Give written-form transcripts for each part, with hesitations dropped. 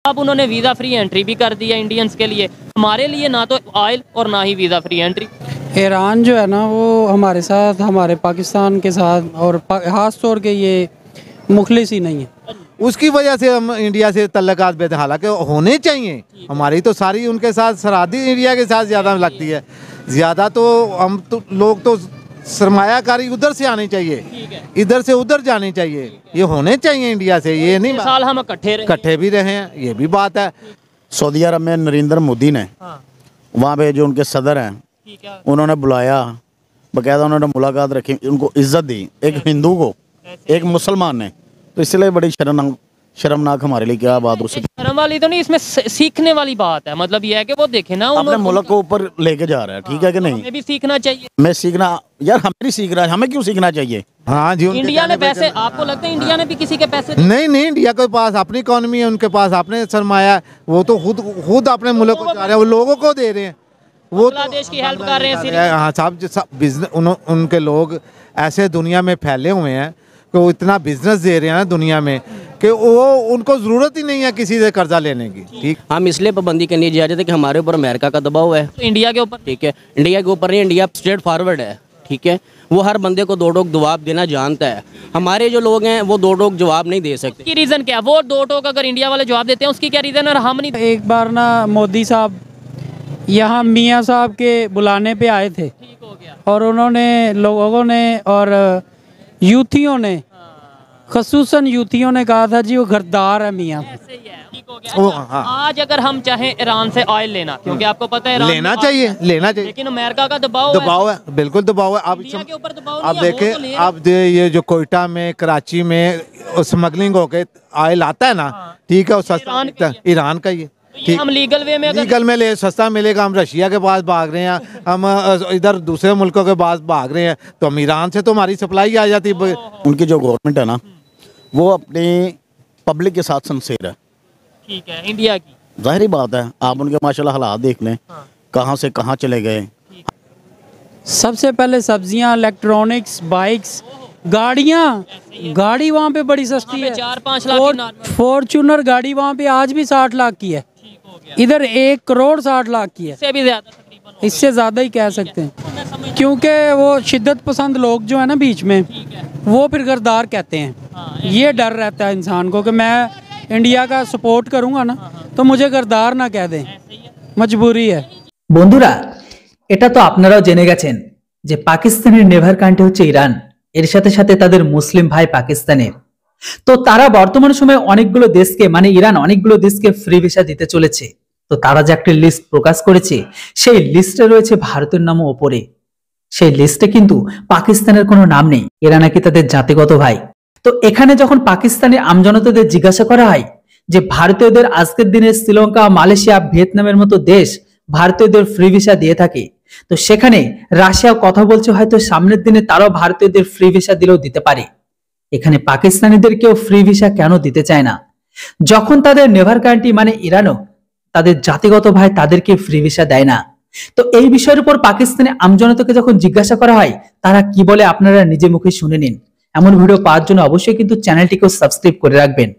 अब उन्होंने visa free entry भी कर दिया इंडियंस के लिए, हमारे लिए ना तो ऑयल और ना ही वीज़ा फ्री एंट्री। ईरान जो है ना वो हमारे साथ, हमारे पाकिस्तान के साथ और ख़ास तौर के ये मुखलिस ही नहीं है। उसकी वजह से हम इंडिया से तल्लुकात बेहतर, हालांकि होने चाहिए, हमारी तो सारी उनके साथ सरहदी इंडिया के साथ ज़्यादा लगती है। ज़्यादा तो हम तो लोग तो सरमायाकारी उधर से आनी चाहिए, इधर से उधर जानी चाहिए, ये होने चाहिए इंडिया से, ये नहीं साल हम इकट्ठे भी रहे हैं, ये भी बात है। सऊदी अरब में नरेंद्र मोदी ने वहाँ पे जो उनके सदर हैं उन्होंने बुलाया, बाकायदा उन्होंने मुलाकात रखी, उनको इज्जत दी, एक हिंदू को एक मुसलमान ने, तो इसलिए बड़ी शर्मनाक हमारे लिए क्या बात। उससे शर्म वाली तो नहीं, इसमें सीखने वाली बात है। मतलब ये है कि वो देखे ना अपने मुल्क को ऊपर लेके जा रहा है, ठीक है कि नहीं? हमें भी सीखना चाहिए। मैं सीखना यार, हमें नहीं सीख रहा है, हमें क्यों सीखना चाहिए? हाँ जी, इंडिया ने पैसे, आपको लगता है इंडिया ने भी किसी के पैसे नहीं, इंडिया के पास अपनी इकोनॉमी है, उनके पास अपने सरमाया, वो तो खुद अपने मुल्क को जा रहे हैं, वो लोगों को दे रहे हैं, वो बांग्लादेश की हेल्प कर रहे हैं। हाँ सब बिजनेस, उनके लोग ऐसे दुनिया में फैले हुए हैं कि वो इतना बिजनेस दे रहे हैं ना दुनिया में कि वो उनको ज़रूरत ही नहीं है किसी से कर्जा लेने की। ठीक, हम इसलिए पाबंदी करनी चाहिए थे कि हमारे ऊपर अमेरिका का दबाव है, तो इंडिया के ऊपर, ठीक है, इंडिया के ऊपर नहीं, इंडिया स्ट्रेट फॉरवर्ड है, ठीक है, वो हर बंदे को दो टोक जवाब देना जानता है। हमारे जो लोग हैं वो दो टोक जवाब नहीं दे सकते। की रीज़न क्या है? वो दो टोक अगर इंडिया वाले जवाब देते हैं उसकी क्या रीज़न है और हम नहीं? एक बार ना मोदी साहब यहाँ मियाँ साहब के बुलाने पे आए थे, ठीक हो गया, और उन्होंने लोगों ने और यूथियों ने, खसूसन यूथियों ने कहा था जी वो गद्दार है मियाँ। ठीक हो गया। अच्छा, आज अगर हम चाहें ईरान से ऑयल लेना, क्योंकि आपको पता है लेना चाहिए, लेकिन अमेरिका का दबाव है, बिल्कुल दबाव है। इंडिया के ऊपर दबाव आप नहीं है, देखें, वो तो ले आप ये जो कोयटा में, कराची में स्मगलिंग होके ऑयल आता है ना, ठीक है, वो सस्ता ईरान का ही है। ठीक, हम लीगल वे में ले सस्ता मिलेगा, हम रशिया के पास भाग रहे हैं, हम इधर दूसरे मुल्कों के पास भाग रहे हैं, तो हम ईरान से तो हमारी सप्लाई आ जाती है। उनकी जो गवर्नमेंट है ना वो अपनी पब्लिक के साथ सिंसियर है, ठीक है, इंडिया की जाहिर बात है। आप उनके माशाल्लाह हालात देख लें, कहाँ से कहाँ चले गए। सबसे पहले सब्जियां, इलेक्ट्रॉनिक्स, बाइक्स, गाड़ी वहाँ पे बड़ी सस्ती है। 4-5 लाख की फॉर्च्यूनर गाड़ी वहाँ पे आज भी 60 लाख की है, इधर 1 करोड़ 60 लाख की है, इससे भी ज्यादा, इससे ज़्यादा ही कह सकते हैं, क्योंकि वो शिद्दत पसंद लोग जो है ना बीच में, वो फिर गद्दार कहते हैं। ये डर रहता है इंसान को कि मैं इंडिया का सपोर्ट करूँगा ना तो मुझे गद्दार ना कह दें, मजबूरी है। বন্ধুরা, এটা তো আপনারাও জেনে গেছেন যে পাকিস্তানের নেভার কান্ট্রি হচ্ছে ইরান, এর সাথে সাথে তাদের মুসলিম ভাই পাকিস্তানের। তো তারা বর্তমান সময়ে অনেকগুলো দেশকে, মানে ইরান অনেকগুলো দেশকে ফ্রি ভিসা দিতে চলেছে। তো তারা যে একটা লিস্ট প্রকাশ করেছে, সেই লিস্টে রয়েছে ভারতের নামও ওপরে। সেই লিস্টে কিন্তু পাকিস্তানের কোনো নাম নেই, এরা নাকি তাদের জাতিগত ভাই। তো এখানে যখন পাকিস্তানি আমজনতাদের জিজ্ঞাসা করা হয় যে ভারতীয়দের আজকের দিনে শ্রীলঙ্কা, মালয়েশিয়া, ভিয়েতনামের মতো দেশ ভারতীয়দের ফ্রি ভিসা দিয়ে থাকে, তো সেখানে রাশিয়া কথা বলছে হয়তো সামনের দিনে তারাও ভারতীয়দের ফ্রি ভিসা দিলেও দিতে পারে। এখানে পাকিস্তানিদের কেউ ফ্রি ভিসা কেন দিতে চায় না, যখন তাদের নেভার কান্ট্রি মানে ইরানও তাদের জাতিগত ভাই তাদেরকে ফ্রি ভিসা দেয় না? তো এই বিষয়ের উপর পাকিস্তানি আমজনতাকে যখন জিজ্ঞাসা করা হয় তারা কি বলে আপনারা নিজে মুখে শুনে নিন। এমন ভিডিও পাওয়ার জন্য অবশ্যই কিন্তু চ্যানেলটিকে সাবস্ক্রাইব করে রাখবেন।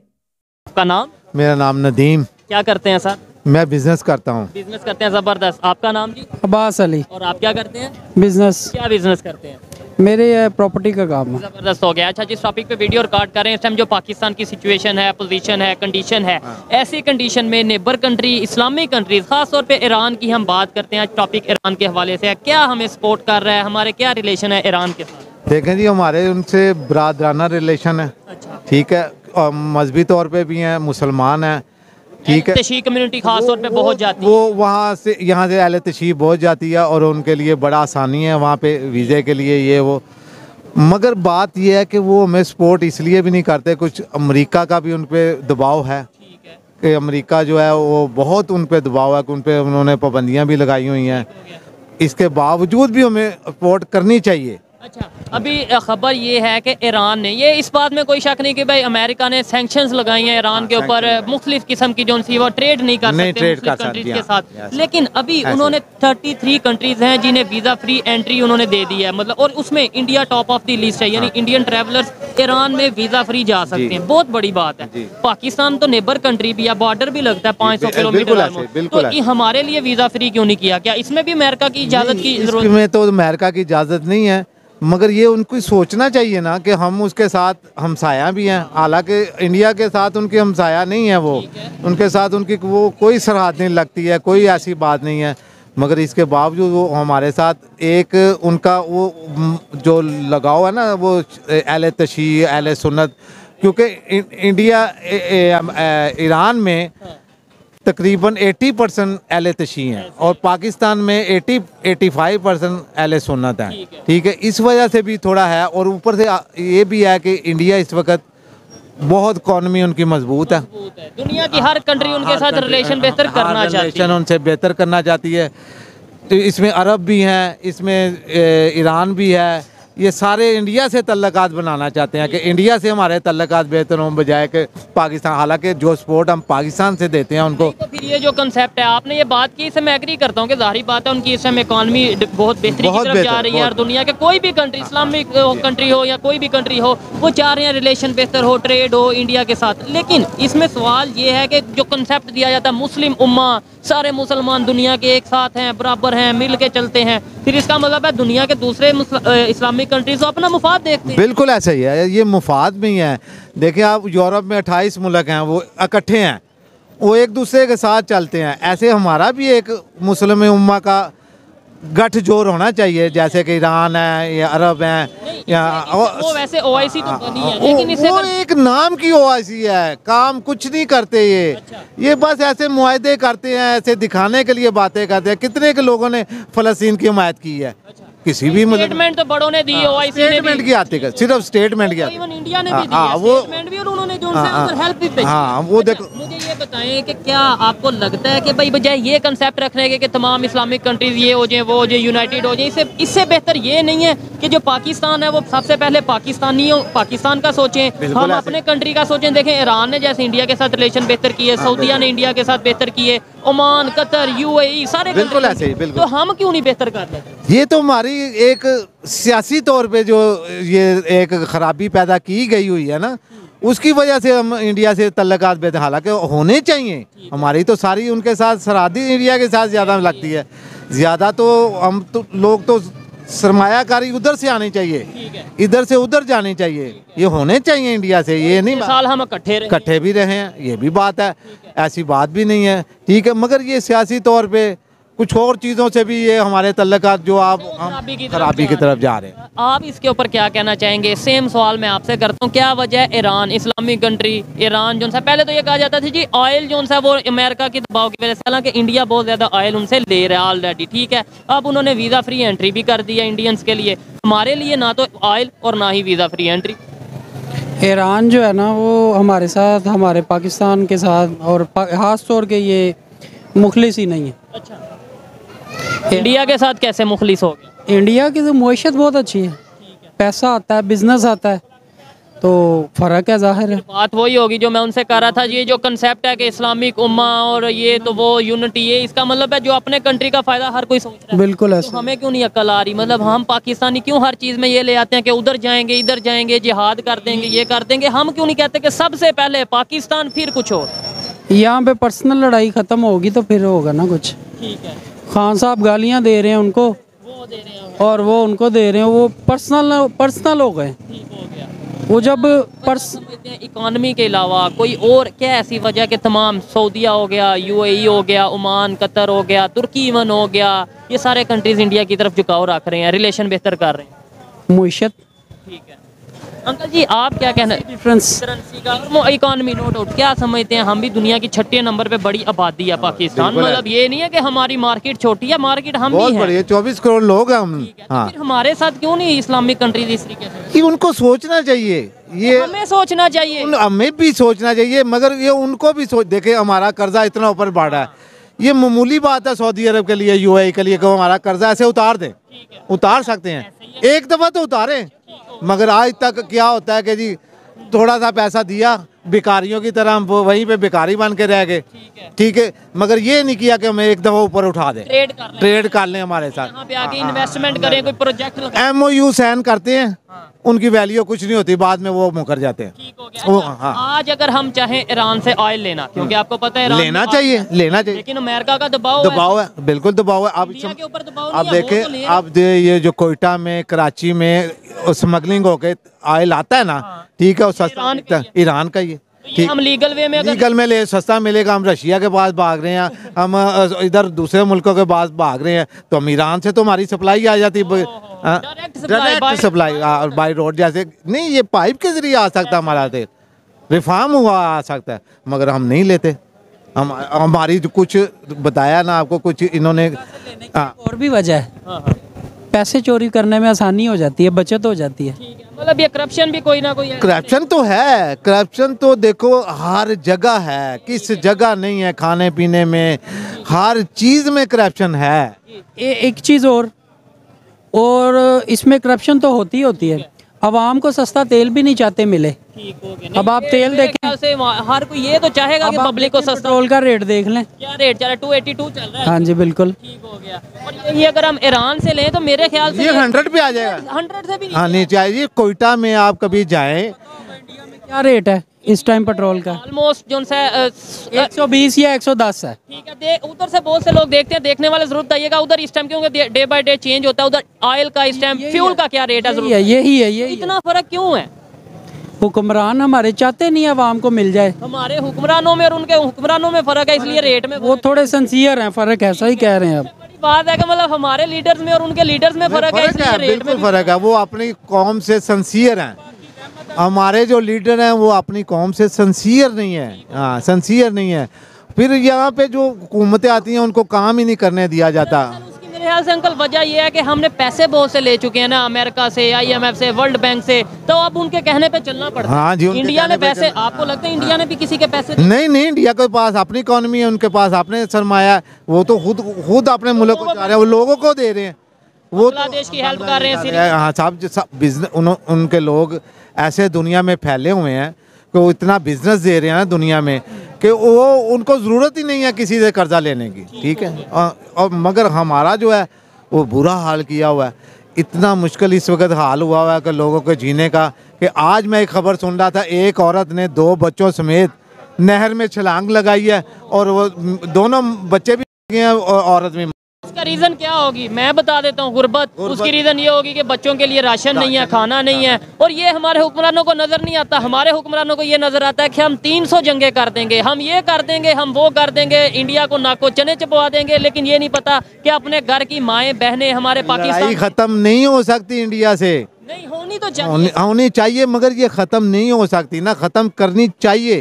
आपका नाम? मेरा नाम नदीम। क्या करते हैं सर? मैं बिजनेस करता हूँ। बिजनेस करते हैं, जबरदस्त। आपका नाम जी? अब्बास अली। और आप क्या करते हैं? बिजनेस। क्या बिजनेस करते हैं? मेरे प्रॉपर्टी का काम है। जबरदस्त हो गया। अच्छा, जिस टॉपिक पे वीडियो रिकॉर्ड कर रहे हैं इस टाइम जो पाकिस्तान की सिचुएशन है, पोजीशन है, कंडीशन है, ऐसी कंडीशन में नेबर कंट्री, इस्लामिक कंट्रीज, खास तौर पे ईरान की हम बात करते हैं। टॉपिक ईरान के हवाले से है, क्या हमें सपोर्ट कर रहा है, हमारे क्या रिलेशन है ईरान के साथ? देखें जी, हमारे उनसे बरादराना रिलेशन है, ठीक है, और मजहबी तौर पे भी हैं, मुसलमान हैं, ठीक है। तशी कम्युनिटी खास तौर पे बहुत जाती है, वो वहाँ से यहाँ से अहले तशरीफ बहुत जाती है और उनके लिए बड़ा आसानी है वहाँ पे वीज़े के लिए, ये वो। मगर बात यह है कि वो हमें सपोर्ट इसलिए भी नहीं करते, कुछ अमेरिका का भी उन पर दबाव है कि अमेरिका जो है वो बहुत उन पर दबाव है कि उन पर उन्होंने पाबंदियाँ भी लगाई हुई हैं। इसके बावजूद भी हमें सपोर्ट करनी चाहिए। अच्छा, अभी खबर ये है कि ईरान ने, ये इस बात में कोई शक नहीं कि भाई अमेरिका ने सैंक्शंस लगाई हैं ईरान के ऊपर, मुख्तलिफ किस्म की जो सी वो ट्रेड नहीं कर सकते मुख्तलिफ कंट्रीज के साथ, लेकिन अभी उन्होंने 33 कंट्रीज हैं जिन्हें वीज़ा फ्री एंट्री उन्होंने दे दी है, मतलब, और उसमें India top of the list है, यानी इंडियन ट्रैवलर्स ईरान में वीज़ा फ्री जा सकते हैं। बहुत बड़ी बात है। पाकिस्तान तो नेबर कंट्री भी है, बॉर्डर भी लगता है 500 किलोमीटर, तो हमारे लिए वीज़ा फ्री क्यों नहीं किया? क्या इसमें भी अमेरिका की इजाज़त की जरूरत? इसमें तो अमेरिका की इजाज़त नहीं है, मगर ये उनको सोचना चाहिए ना कि हम उसके साथ हमसाया भी हैं। हालांकि इंडिया के साथ उनकी हमसाया नहीं है, वो उनके साथ उनकी वो कोई सरहद नहीं लगती है, कोई ऐसी बात नहीं है, मगर इसके बावजूद वो हमारे साथ एक उनका वो जो लगाव है ना, वो अहले तशी अहले सुन्नत, क्योंकि इंडिया ईरान में तकरीबन 80% अहले तशी हैं और पाकिस्तान में 85% अहले सुन्नत हैं। ठीक है, इस वजह से भी थोड़ा है, और ऊपर से ये भी है कि इंडिया इस वक्त बहुत इकॉनमी उनकी मजबूत है, दुनिया की हर कंट्री उनके साथ रिलेशन बेहतर करना चाहती है, उनसे बेहतर करना चाहती है। तो इसमें अरब भी हैं, इसमें ईरान भी है, ये सारे इंडिया से तल्लकात बनाना चाहते हैं कि इंडिया से हमारे तल्लकात बेहतर हों बजाय कि पाकिस्तान। हालांकि जो सपोर्ट हम पाकिस्तान से देते हैं उनको, तो फिर ये जो कंसेप्ट है आपने ये बात की, इससे मैं एग्री करता हूँ कि जाहिर बात है उनकी इस समय इकॉनमी बहुत बेहतरी की तरफ जा रही है, और दुनिया के कोई भी कंट्री, इस्लामिक कंट्री हो या कोई भी कंट्री हो, वो चाह रहे हैं रिलेशन बेहतर हो, ट्रेड हो इंडिया के साथ। लेकिन इसमें सवाल ये है कि जो कंसेप्ट दिया जाता है मुस्लिम उम्मा, सारे मुसलमान दुनिया के एक साथ हैं, बराबर हैं, मिल के चलते हैं, फिर इसका मतलब है दुनिया के दूसरे इस्लामिक कंट्रीज तो अपना मुफाद देखते हैं। बिल्कुल ऐसा ही है, ये मुफाद में ही है। देखिए आप यूरोप में 28 मुल्क हैं, वो इकट्ठे हैं, वो एक दूसरे के साथ चलते हैं। ऐसे हमारा भी एक मुस्लिम उम्मा का गठजोड़ होना चाहिए, जैसे कि ईरान है या अरब हैं या वो वैसे ओआईसी तो बनी है, लेकिन इससे वो एक नाम की ओआईसी है, काम कुछ नहीं करते ये। ये बस ऐसे मुआहदे करते हैं, ऐसे दिखाने के लिए बातें करते हैं। कितने के लोगों ने फ़लस्तीन की हिमायत की है? किसी भी स्टेटमेंट तो बड़ों ने दी, ओआईसी ने स्टेटमेंट की आती है, सिर्फ स्टेटमेंट की आती है, इंडिया ने भी दी है स्टेटमेंट भी, और उन्होंने जो उनसे हेल्प भी भेजी। हाँ, वो देखो, मुझे ये बताएं कि क्या आपको लगता है कि भाई बजाय ये कंसेप्ट रखने के कि तमाम इस्लामिक कंट्रीज ये हो जाए, वो हो जाए, यूनाइटेड हो जाए, इससे बेहतर ये नहीं है कि जो पाकिस्तान है वो सबसे पहले पाकिस्तान का सोचें, हम अपने कंट्री का सोचें। देखें ईरान ने जैसे इंडिया के साथ रिलेशन बेहतर किए, सऊदीया ने इंडिया के साथ बेहतर किए, ओमान, कतर, यूएई, सारे बिल्कुल ऐसे ही, बिल्कुल। तो हम क्यों नहीं बेहतर कर लेते? ये तो हमारी एक सियासी तौर पे जो ये एक खराबी पैदा की गई हुई है ना, उसकी वजह से हम इंडिया से तल्लकात बेहतर, हालांकि होने चाहिए, हमारी तो सारी उनके साथ सरहदी एरिया के साथ ज़्यादा लगती है, ज़्यादा तो हम तो लोग तो सरमायाकारी उधर से आनी चाहिए, इधर से उधर जानी चाहिए, ये होने चाहिए इंडिया से। ये नहीं साल हम इकट्ठे भी रहे हैं, ये भी बात है, ऐसी बात भी नहीं है, ठीक है, मगर ये सियासी तौर पे कुछ और चीज़ों से भी ये हमारे तल्लकात जो आप खराबी की तरफ जा रहे हैं। आप इसके ऊपर क्या कहना चाहेंगे? सेम सवाल मैं आपसे करता हूँ, क्या वजह है ईरान, इस्लामिक कंट्री ईरान जो सा, पहले तो ये कहा जाता था जी ऑयल जो सा वो अमेरिका के दबाव की वजह से, हालांकि इंडिया बहुत ज़्यादा ऑयल उनसे ले रहा है ऑलरेडी, ठीक है, अब उन्होंने वीज़ा फ्री एंट्री भी कर दी है इंडियंस के लिए, हमारे लिए ना तो ऑयल और ना ही वीज़ा फ्री एंट्री। ईरान जो है ना वो हमारे साथ, हमारे पाकिस्तान के साथ, और ख़ास तौर के ये मुखलिस ही नहीं है। अच्छा, इंडिया के साथ कैसे मुखलिस हो गया? इंडिया की तो मुआशत बहुत अच्छी है, पैसा आता है, बिजनेस आता है, तो फ़र्क है, जाहिर है। बात वही होगी जो मैं उनसे कह रहा था, ये जो कंसेप्ट है कि इस्लामिक उम्मा और ये तो वो यूनिटी, ये इसका मतलब है जो अपने कंट्री का फ़ायदा हर कोई सोच रहा है। बिल्कुल ऐसा। तो हमें क्यों नहीं अक्ल आ रही? मतलब हम पाकिस्तानी क्यों हर चीज़ में ये ले आते हैं कि उधर जाएंगे, इधर जाएंगे, जिहाद कर देंगे, ये कर देंगे, हम क्यों नहीं कहते कि सबसे पहले पाकिस्तान फिर कुछ और? यहाँ पे पर्सनल लड़ाई ख़त्म होगी तो फिर होगा ना कुछ। ठीक है, खान साहब गालियाँ दे रहे हैं उनको, वो दे रहे हैं और वो उनको दे रहे हैं, वो पर्सनल हो गए। ठीक हो गया। वो जब इकॉनमी के अलावा कोई और क्या ऐसी वजह कि तमाम सऊदीया हो गया, यूएई हो गया, ओमान, कतर हो गया, तुर्की इवन हो गया, ये सारे कंट्रीज इंडिया की तरफ झुकाव रख रहे हैं, रिलेशन बेहतर कर रहे हैं? मुआशत। ठीक है अंकल जी, आप क्या कहना है? डिफरेंस करेंसी का इकॉनमी, नो डाउट, क्या समझते हैं? हम भी दुनिया की 6ठे नंबर पे बड़ी आबादी है पाकिस्तान, मतलब ये नहीं है कि हमारी मार्केट छोटी है, मार्केट हम भी है, 24 करोड़ लोग हैं हम। हाँ। फिर हमारे साथ क्यों नहीं इस्लामिक कंट्रीज इस तरीके से? कि उनको सोचना चाहिए, ये हमें सोचना चाहिए, हमें भी सोचना चाहिए, मगर ये उनको भी सोच। देखे हमारा कर्जा इतना ऊपर बढ़ा है, ये मामूली बात है सऊदी अरब के लिए, यूएई के लिए कि हमारा कर्जा ऐसे उतार दें, उतार सकते हैं, एक दफ़ा तो उतारें। मगर आज तक क्या होता है कि जी थोड़ा सा पैसा दिया, भिखारियों की तरह हम वहीं पे भिखारी बन के रह गए, ठीक है। मगर ये नहीं किया कि हमें एक दफ़ा ऊपर उठा दें, ट्रेड कर लें हमारे साथ, यहाँ पे आके इन्वेस्टमेंट करें, कोई प्रोजेक्ट लगाएं। MOU साइन करते हैं, उनकी वैल्यू कुछ नहीं होती, बाद में वो मुकर जाते हैं। ठीक हो गया। आज अगर हम चाहें ईरान से ऑयल लेना, क्योंकि आपको पता है ईरान लेना चाहिए, लेना चाहिए, लेकिन अमेरिका का दबाव है, बिल्कुल दबाव है। इंडिया के ऊपर दबाव आप नहीं है, वो तो ले देखें, रहा है। आप ये जो कोयटा में, कराची में स्मगलिंग होके ऑयल आता है ना, ठीक है, वो सस्ता ईरान का ही है। ठीक, हम लीगल वे में अगर लीगल में ले सस्ता मिलेगा, हम रशिया के पास भाग रहे हैं, हम इधर दूसरे मुल्कों के पास भाग रहे हैं, तो हम ईरान से तो हमारी सप्लाई आ जाती है, डायरेक्ट सप्लाई बाई रोड जैसे। नहीं, ये पाइप के जरिए आ सकता है हमारा तेल, रिफार्म हुआ आ सकता है, मगर हम नहीं लेते। हम हमारी जो कुछ बताया ना आपको, कुछ इन्होंने और भी वजह है, पैसे चोरी करने में आसानी हो जाती है, बचत हो जाती है। मतलब ये करप्शन भी कोई ना कोई है। करप्शन तो है, करप्शन तो देखो हर जगह है, किस जगह नहीं है, खाने पीने में हर चीज़ में करप्शन है। एक चीज़ और इसमें करप्शन तो होती होती है। आवाम को सस्ता तेल भी नहीं चाहते मिले। अब आप तेल देखें, हर कोई ये तो चाहेगा कि पब्लिक को सस्ता। पेट्रोल का रेट देख लें, क्या रेट चल रहा है, 282 चल रहा है। हाँ जी बिल्कुल, ठीक हो गया। और ये अगर हम ईरान से लें तो मेरे ख्याल से ये 100 पे आ जाएगा, 100 से भी हाँ नीचे आइए। कोयटा में आप कभी जाएं, क्या रेट है इस टाइम पेट्रोल का? ऑलमोस्ट जो सा 120 या 110 है। ठीक है। उधर से बहुत से लोग देखते हैं, देखने वाले जरूर बताइएगा उधर इस टाइम क्योंकि डे बाय डे चेंज होता है, उधर ऑयल का इस टाइम फ्यूल का क्या रेट है, जरूर यही है। इतना फर्क क्यों है? हुक्मरान हमारे चाहते नहीं आवाम को मिल जाए। हमारे हुक्मरानों में और उनके हुक्मरानों में फर्क है, इसलिए रेट में वो थोड़े सिंसियर हैं, फर्क ऐसा ही कह रहे हैं। अब बड़ी बात है कि मतलब हमारे लीडर्स में और उनके लीडर्स में फर्क है, इसलिए रेट में बिल्कुल फर्क है। वो अपनी कौम से सिंसियर हैं, हमारे जो लीडर हैं वो अपनी कौम से सिंसियर नहीं है, हाँ सिंसियर नहीं है। फिर यहाँ पे जो हुकूमतें आती हैं उनको काम ही नहीं करने दिया जाता। उसकी मेरे ख्याल से अंकल वजह यह है कि हमने पैसे बहुत से ले चुके हैं ना, अमेरिका से, IMF से, वर्ल्ड बैंक से, तो अब उनके कहने पे चलना पड़ता है। हाँ जी, उनके इंडिया ने कहने पे पैसे, आपको लगता है इंडिया ने भी किसी के पैसे नहीं, इंडिया के पास अपनी इकोनॉमी है, उनके पास अपने सरमाया है, वो तो खुद अपने मुल्क को चाह रहे हैं, वो लोगों को दे रहे हैं, वो बांग्लादेश की हेल्प कर रहे हैं। हाँ सब बिजनेस, उनके लोग ऐसे दुनिया में फैले हुए हैं कि वो इतना बिजनेस दे रहे हैं दुनिया में कि वो उनको ज़रूरत ही नहीं है किसी से कर्जा लेने की, ठीक है। और मगर हमारा जो है वो बुरा हाल किया हुआ है, इतना मुश्किल इस वक्त हाल हुआ है कि लोगों के जीने का, कि आज मैं एक खबर सुन रहा था, एक औरत ने 2 बच्चों समेत नहर में छलांग लगाई है और वो दोनों बच्चे भी गए हैं और औरत भी। उसका रीजन क्या होगी मैं बता देता हूँ, गुर्बत। उसकी रीजन ये होगी कि बच्चों के लिए राशन नहीं है, खाना नहीं है, और ये हमारे हुक्मरानों को नजर नहीं आता। हमारे हुक्मरानों को ये नजर आता है कि हम 300 जंगे कर देंगे, हम ये कर देंगे, हम वो कर देंगे, इंडिया को नाको चने चपवा देंगे, लेकिन ये नहीं पता कि अपने घर की माएँ बहनें हमारे पाकिस्तान खत्म नहीं हो सकती इंडिया से, नहीं होनी तो चाहिए, होनी चाहिए, मगर ये खत्म नहीं हो सकती ना, खत्म करनी चाहिए,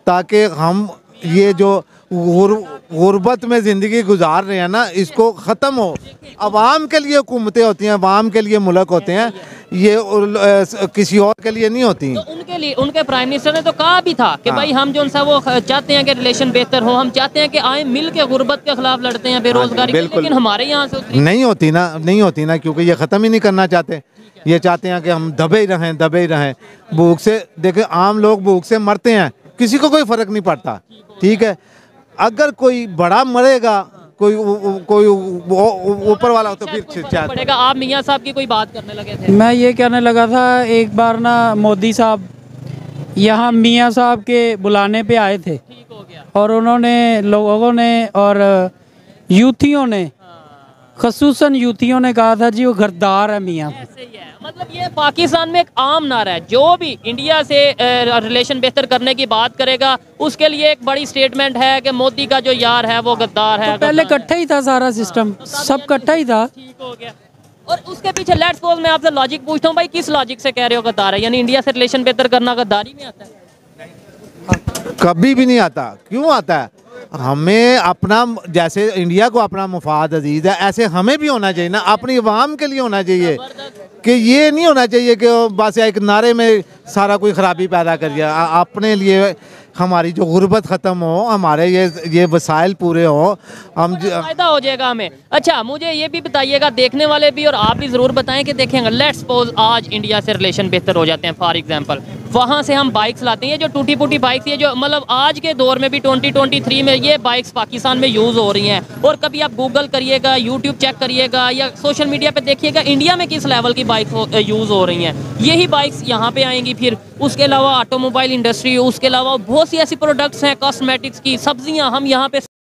ताकि हम ये जो गुर्बत में ज़िंदगी गुजार रहे हैं ना, इसको ख़त्म हो। अवाम के लिए हुकूमतें होती हैं, अवाम के लिए मुल्क होते हैं, ये किसी और के लिए नहीं होती। तो उनके लिए उनके प्राइम मिनिस्टर ने तो कहा भी था कि भाई हम जो सा वो चाहते हैं कि रिलेशन बेहतर हो, हम चाहते हैं कि आए मिल के गुर्बत के खिलाफ लड़ते हैं, बेरोजगारी, लेकिन हमारे यहाँ से नहीं होती ना, क्योंकि ये ख़त्म ही नहीं करना चाहते। ये चाहते हैं कि हम दबे ही रहें। भूख से देखे, आम लोग भूख से मरते हैं, किसी को कोई फ़र्क नहीं पड़ता, ठीक है। अगर कोई बड़ा मरेगा, कोई ऊपर वाला हो तो फिर पड़ेगा। आप मियाँ साहब की कोई बात करने लगे थे? मैं ये कहने लगा था, एक बार ना मोदी साहब यहाँ मियाँ साहब के बुलाने पे आए थे, ठीक हो गया। और उन्होंने लोगों ने और यूथियों ने, खसूसन यूथियों ने कहा था जी वो गद्दार है मियाँ। ऐसे ही है, मतलब ये पाकिस्तान में एक आम नारा है, जो भी इंडिया से रिलेशन बेहतर करने की बात करेगा उसके लिए एक बड़ी स्टेटमेंट है कि मोदी का जो यार है वो गद्दार है। तो पहले इकट्ठा ही था सारा सिस्टम, सब इकट्ठा ही था। ठीक हो गया। और उसके पीछे लेट्स सपोज मैं आपसे लॉजिक पूछता हूँ, भाई किस लॉजिक से कह रहे हो गद्दार है? यानी इंडिया से रिलेशन बेहतर करना गद्दारी में आता है? कभी भी नहीं आता। क्यों आता है? हमें अपना, जैसे इंडिया को अपना मुफाद अजीज है, ऐसे हमें भी होना चाहिए ना, अपनी अवाम के लिए होना चाहिए, कि ये नहीं होना चाहिए कि बस एक नारे में सारा कोई ख़राबी पैदा कर दिया। अपने लिए हमारी जो गुर्बत ख़त्म हो, हमारे ये वसाइल पूरे हों, हम फायदा हो जाएगा हमें। अच्छा, मुझे ये भी बताइएगा, देखने वाले भी और आप भी ज़रूर बताएं कि देखेंगे, लेट्स सपोज आज इंडिया से रिलेशन बेहतर हो जाते हैं, फॉर एग्जांपल वहाँ से हम बाइक्स लाते हैं, ये जो टूटी फूटी बाइक्स, ये जो मतलब आज के दौर में भी 2023 में ये बाइक्स पाकिस्तान में यूज़ हो रही हैं। और कभी आप गूगल करिएगा, यूट्यूब चेक करिएगा या सोशल मीडिया पे देखिएगा, इंडिया में किस लेवल की बाइक्स यूज़ हो रही हैं। यही बाइक्स यहाँ पे आएंगी। फिर उसके अलावा ऑटोमोबाइल इंडस्ट्री, उसके अलावा बहुत सी ऐसी प्रोडक्ट्स हैं कॉस्मेटिक्स की, सब्जियाँ हम यहाँ पे